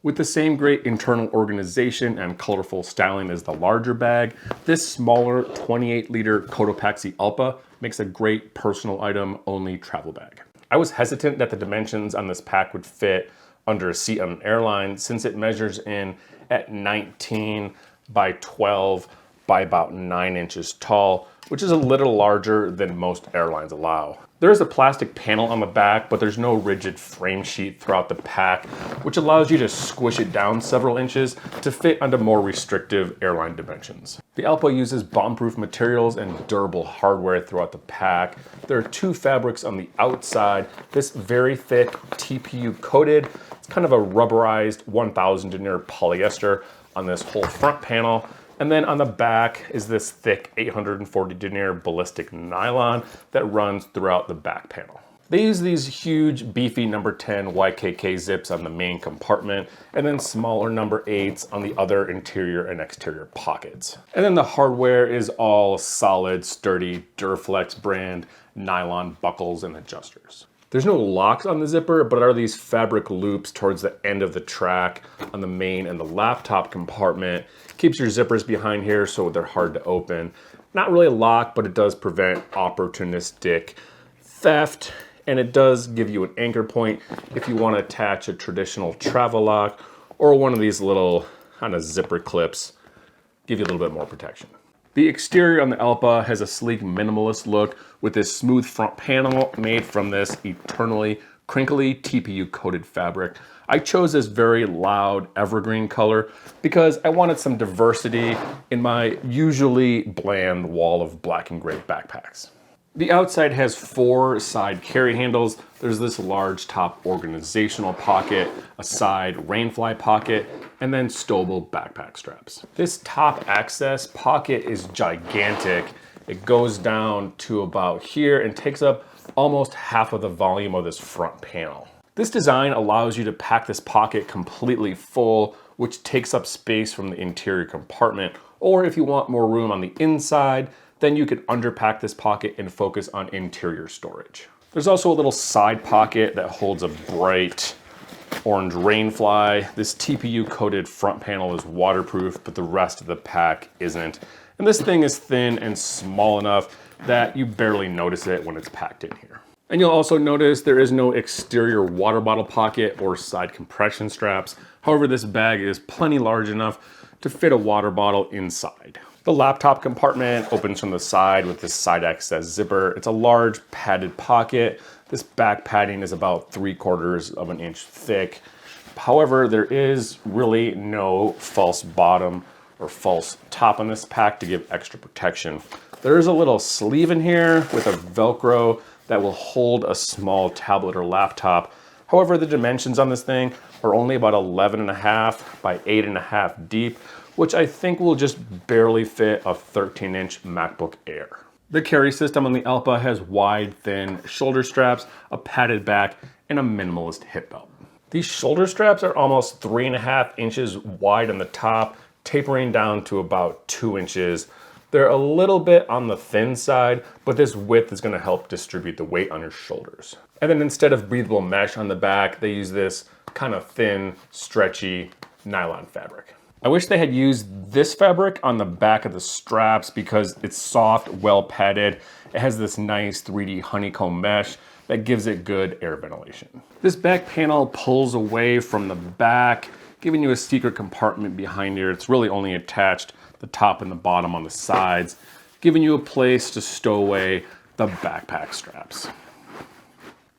With the same great internal organization and colorful styling as the larger bag, this smaller 28-liter Cotopaxi Allpa makes a great personal item only travel bag. I was hesitant that the dimensions on this pack would fit under a seat on an airline since it measures in at 19 by 12 by about 9 inches tall, which is a little larger than most airlines allow. There is a plastic panel on the back, but there's no rigid frame sheet throughout the pack, which allows you to squish it down several inches to fit onto more restrictive airline dimensions. The Allpa uses bomb-proof materials and durable hardware throughout the pack. There are 2 fabrics on the outside. This very thick TPU coated, it's kind of a rubberized 1000 denier polyester on this whole front panel. And then on the back is this thick 840 denier ballistic nylon that runs throughout the back panel. They use these huge beefy number 10 YKK zips on the main compartment and then smaller number 8s on the other interior and exterior pockets. And then the hardware is all solid, sturdy Duraflex brand nylon buckles and adjusters. There's no locks on the zipper, but are these fabric loops towards the end of the track on the main and the laptop compartment. Keeps your zippers behind here so they're hard to open. Not really a lock, but it does prevent opportunistic theft, and it does give you an anchor point if you want to attach a traditional travel lock or one of these little kind of zipper clips, give you a little bit more protection. The exterior on the Allpa has a sleek minimalist look with this smooth front panel made from this eternally crinkly TPU coated fabric. I chose this very loud evergreen color because I wanted some diversity in my usually bland wall of black and gray backpacks. The outside has 4 side carry handles. There's this large top organizational pocket, a side rainfly pocket, and then stowable backpack straps. This top access pocket is gigantic. It goes down to about here and takes up almost half of the volume of this front panel. This design allows you to pack this pocket completely full, which takes up space from the interior compartment, or if you want more room on the inside, then you could underpack this pocket and focus on interior storage. There's also a little side pocket that holds a bright orange rainfly. This TPU coated front panel is waterproof, but the rest of the pack isn't. And this thing is thin and small enough that you barely notice it when it's packed in here. And you'll also notice there is no exterior water bottle pocket or side compression straps. However, this bag is plenty large enough to fit a water bottle inside. The laptop compartment opens from the side with this side access zipper. It's a large padded pocket. This back padding is about 3/4 of an inch thick. However, there is really no false bottom or false top on this pack to give extra protection. There is a little sleeve in here with a Velcro that will hold a small tablet or laptop. However, the dimensions on this thing are only about 11.5 by 8.5 deep, which I think will just barely fit a 13-inch MacBook Air. The carry system on the Allpa has wide, thin shoulder straps, a padded back, and a minimalist hip belt. These shoulder straps are almost 3.5 inches wide on the top, tapering down to about 2 inches. They're a little bit on the thin side, but this width is going to help distribute the weight on your shoulders. And then instead of breathable mesh on the back, they use this kind of thin, stretchy nylon fabric. I wish they had used this fabric on the back of the straps because it's soft, well padded. It has this nice 3D honeycomb mesh that gives it good air ventilation. This back panel pulls away from the back, giving you a secret compartment behind here. It's really only attached the top and the bottom on the sides, giving you a place to stow away the backpack straps.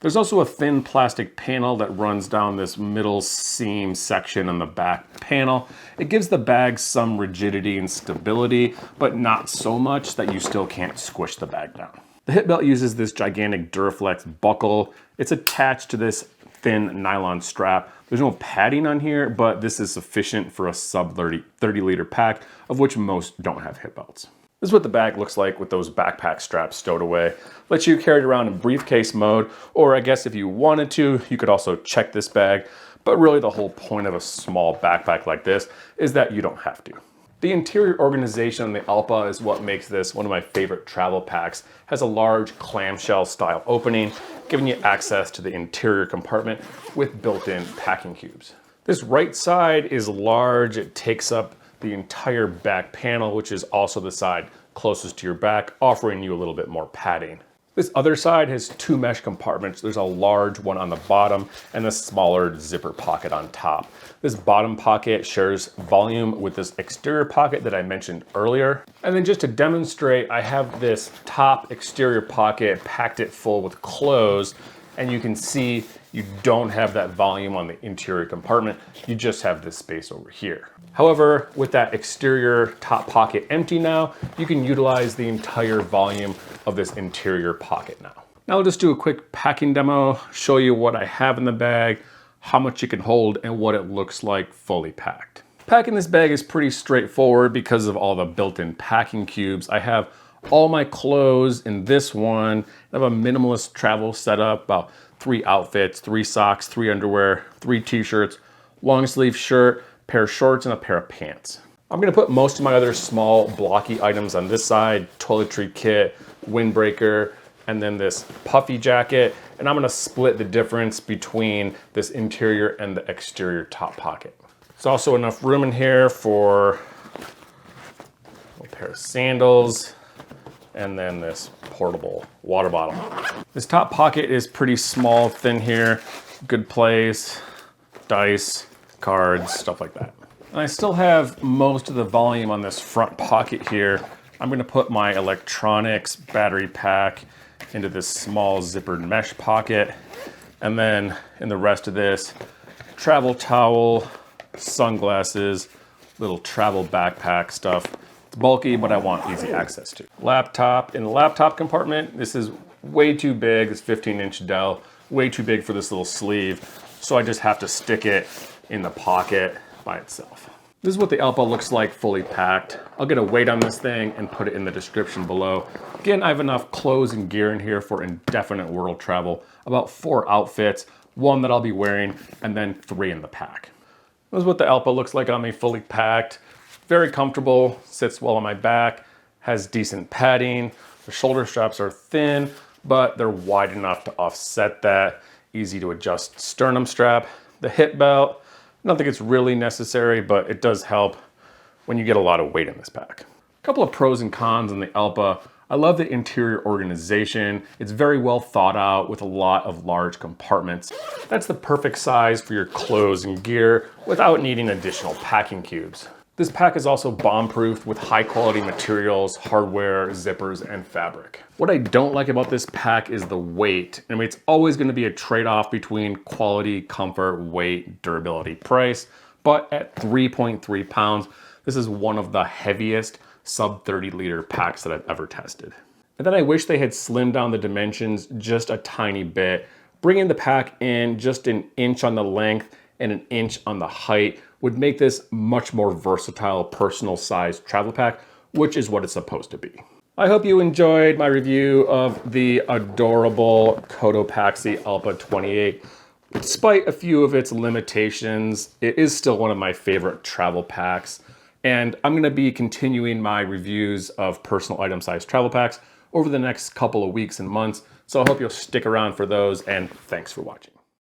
There's also a thin plastic panel that runs down this middle seam section on the back panel. It gives the bag some rigidity and stability, but not so much that you still can't squish the bag down. The hip belt uses this gigantic Duraflex buckle. It's attached to this thin nylon strap. There's no padding on here, but this is sufficient for a sub 30 liter pack, of which most don't have hip belts. This is what the bag looks like with those backpack straps stowed away. Lets you carry it around in briefcase mode, or I guess if you wanted to, you could also check this bag. But really the whole point of a small backpack like this is that you don't have to. The interior organization on the Allpa is what makes this one of my favorite travel packs. It has a large clamshell style opening, giving you access to the interior compartment with built-in packing cubes. This right side is large. It takes up the entire back panel, which is also the side closest to your back, offering you a little bit more padding. This other side has two mesh compartments. There's a large one on the bottom and a smaller zipper pocket on top. This bottom pocket shares volume with this exterior pocket that I mentioned earlier. And then just to demonstrate, I have this top exterior pocket, packed it full with clothes, and you can see you don't have that volume on the interior compartment. You just have this space over here. However, with that exterior top pocket empty now, you can utilize the entire volume of this interior pocket now. Now I'll just do a quick packing demo, show you what I have in the bag, how much it can hold, and what it looks like fully packed. Packing this bag is pretty straightforward because of all the built-in packing cubes. I have all my clothes in this one. I have a minimalist travel setup, about 3 outfits, 3 socks, 3 underwear, 3 t-shirts, long sleeve shirt, pair of shorts, and a pair of pants. I'm gonna put most of my other small blocky items on this side, toiletry kit, windbreaker, and then this puffy jacket, and I'm gonna split the difference between this interior and the exterior top pocket. There's also enough room in here for a pair of sandals, and then this portable water bottle. This top pocket is pretty small, thin here, good place, dice, cards, stuff like that. And I still have most of the volume on this front pocket here. I'm gonna put my electronics battery pack into this small zippered mesh pocket. And then in the rest of this, travel towel, sunglasses, little travel backpack stuff. It's bulky, but I want easy access to. Laptop, in the laptop compartment, this is way too big, this 15-inch Dell, way too big for this little sleeve. So I just have to stick it in the pocket by itself. This is what the Allpa looks like fully packed. I'll get a weight on this thing and put it in the description below. Again, I have enough clothes and gear in here for indefinite world travel. About 4 outfits, 1 that I'll be wearing, and then 3 in the pack. This is what the Allpa looks like on me fully packed. Very comfortable, sits well on my back, has decent padding. The shoulder straps are thin, but they're wide enough to offset that. Easy to adjust sternum strap. The hip belt, I don't think it's really necessary, but it does help when you get a lot of weight in this pack. A couple of pros and cons on the Allpa. I love the interior organization. It's very well thought out with a lot of large compartments. That's the perfect size for your clothes and gear without needing additional packing cubes. This pack is also bomb-proof with high-quality materials, hardware, zippers, and fabric. What I don't like about this pack is the weight. I mean, it's always going to be a trade-off between quality, comfort, weight, durability, price. But at 3.3 pounds, this is one of the heaviest sub 30-liter packs that I've ever tested. And then I wish they had slimmed down the dimensions just a tiny bit, bringing the pack in just an inch on the length and an inch on the height would make this much more versatile personal size travel pack, which is what it's supposed to be. I hope you enjoyed my review of the adorable Cotopaxi Allpa 28. Despite a few of its limitations, it is still one of my favorite travel packs. And I'm gonna be continuing my reviews of personal item size travel packs over the next couple of weeks and months. So I hope you'll stick around for those, and thanks for watching.